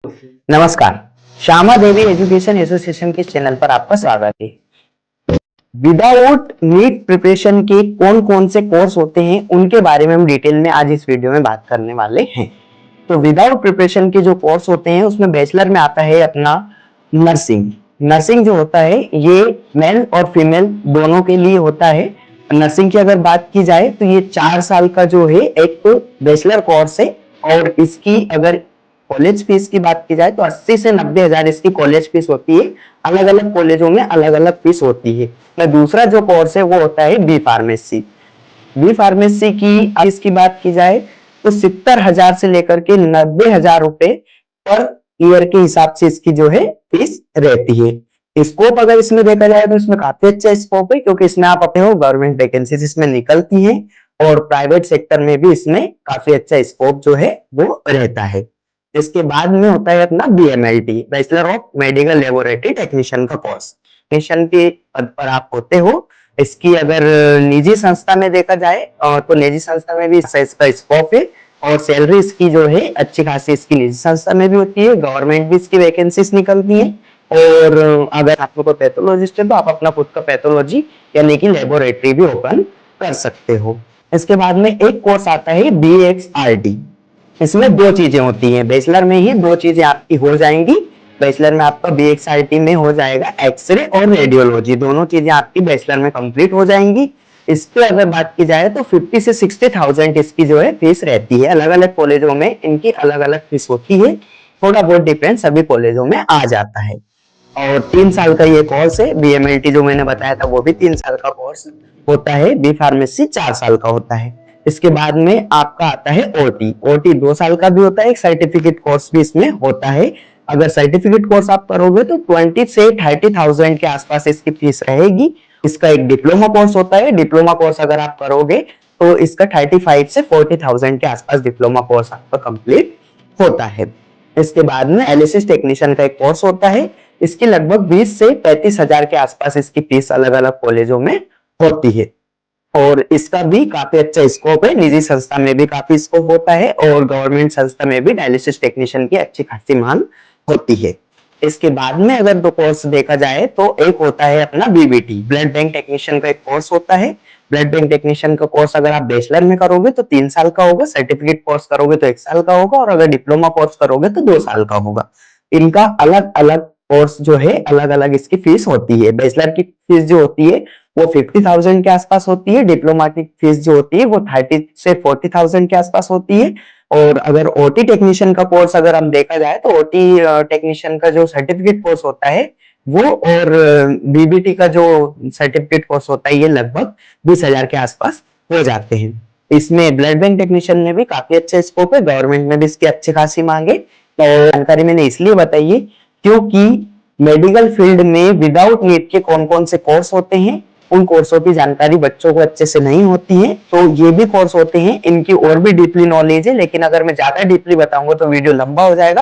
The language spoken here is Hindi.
नमस्कार। श्यामा देवी एजुकेशन एसोसिएशन के चैनल पर आपका स्वागत है। विदाउट नीट प्रिपरेशन के कौन कौन से कोर्स होते हैं उनके बारे में हम डिटेल में आज इस वीडियो में बात करने वाले हैं। तो विदाउट प्रिपरेशन के जो कोर्स होते हैं उसमें बैचलर में आता है अपना नर्सिंग। नर्सिंग जो होता है ये मेल और फीमेल दोनों के लिए होता है। नर्सिंग की अगर बात की जाए तो ये 4 साल का जो है एक बैचलर कोर्स है और इसकी अगर कॉलेज फीस की बात की जाए तो 80 से 90 हजार इसकी कॉलेज फीस होती है। अलग अलग कॉलेजों में अलग अलग फीस होती है। तो दूसरा जो कोर्स है वो होता है बी फार्मेसी। बी फार्मेसी की इसकी बात की जाए तो 70,000 से लेकर के 90,000 रुपए पर ईयर के हिसाब से इसकी जो है फीस रहती है। स्कोप अगर इसमें देखा जाए तो इसमें काफी अच्छा स्कोप है क्योंकि इसमें आप अपने हो गवर्नमेंट वैकेंसीज इसमें निकलती हैं और प्राइवेट सेक्टर में भी इसमें काफी अच्छा स्कोप जो है वो रहता है। इसके बाद में होता है अपना BMLT, bachelor of medical laboratory technician का कोर्स। टेक्नीशियन के पद पर आप होते हो। इसकी अगर निजी संस्था में देखा जाए तो निजी संस्था में भी इसका स्कोप है और सैलरी इसकी जो है अच्छी खासी इसकी निजी संस्था में भी होती है। गवर्नमेंट भी इसकी वैकेंसीज निकलती है और अगर आप लोग पैथोलॉजिस्ट है तो आप अपना खुद का पैथोलॉजी यानी कि लेबोरेटरी भी ओपन कर सकते हो। इसके बाद में एक कोर्स आता है बीएक्सआरटी। इसमें दो चीजें होती हैं, बैचलर में ही दो चीजें आपकी हो जाएंगी। बैचलर में आपका बीएक्सआरटी में हो जाएगा एक्सरे और रेडियोलॉजी, दोनों चीजें आपकी बैचलर में कंप्लीट हो जाएंगी। इस पे अगर बात की जाए तो 50 से 60,000 इसकी जो है फीस रहती है। अलग अलग कॉलेजों में इनकी अलग अलग फीस होती है, थोड़ा बहुत डिफरेंस सभी कॉलेजों में आ जाता है। और 3 साल का ये कोर्स है। बीएमएलटी जो मैंने बताया था वो भी 3 साल का कोर्स होता है। बी फार्मेसी 4 साल का होता है। इसके बाद में आपका आता है ओटी। ओटी 2 साल का भी होता है, एक सर्टिफिकेट कोर्स भी इसमें होता है। अगर सर्टिफिकेट कोर्स आप करोगे तो 20 से 30,000 के आसपास इसकी फीस रहेगी। इसका एक डिप्लोमा कोर्स होता है। डिप्लोमा कोर्स अगर आप करोगे तो इसका 35 से 40,000 के आसपास डिप्लोमा कोर्स आपका कंप्लीट होता है। इसके बाद में एनालिसिस टेक्नीशियन का एक कोर्स होता है। इसकी लगभग 20 से 35,000 के आसपास इसकी फीस अलग अलग कॉलेजों में होती है और इसका भी काफी अच्छा स्कोप है। निजी संस्था में भी काफी स्कोप होता है और गवर्नमेंट संस्था में भी डायलिसिस टेक्नीशियन की अच्छी खासी मांग होती है। इसके बाद में अगर दो कोर्स देखा जाए तो एक होता है अपना बीबीटी, ब्लड बैंक टेक्नीशियन का एक कोर्स होता है। ब्लड बैंक टेक्नीशियन का कोर्स अगर आप बैचलर में करोगे तो 3 साल का होगा, सर्टिफिकेट कोर्स करोगे तो 1 साल का होगा और अगर डिप्लोमा कोर्स करोगे तो 2 साल का होगा। इनका अलग अलग कोर्स जो है अलग अलग इसकी फीस होती है। बैचलर की फीस जो होती है वो 50,000 के आसपास होती है। डिप्लोमा की फीस जो होती है वो 30 से 40,000 के आसपास होती है। और अगर ओटी टेक्नीशियन का कोर्स अगर हम देखा जाए तो ओटी टेक्नीशियन का जो सर्टिफिकेट कोर्स होता है वो और बीबीटी का जो सर्टिफिकेट कोर्स होता है ये लगभग 20,000 के आसपास हो जाते हैं। इसमें ब्लड बैंक टेक्नीशियन में भी काफी अच्छा स्कोप है, गवर्नमेंट में भी इसकी अच्छी खासी मांग है। तो जानकारी मैंने इसलिए बताई है क्योंकि मेडिकल फील्ड में विदाउट नीट के कौन कौन से कोर्स होते हैं उन कोर्सों की जानकारी बच्चों को अच्छे से नहीं होती है। तो ये भी कोर्स होते हैं, इनकी और भी डीपली नॉलेज है, लेकिन अगर मैं ज्यादा डीपली बताऊंगा तो वीडियो लंबा हो जाएगा।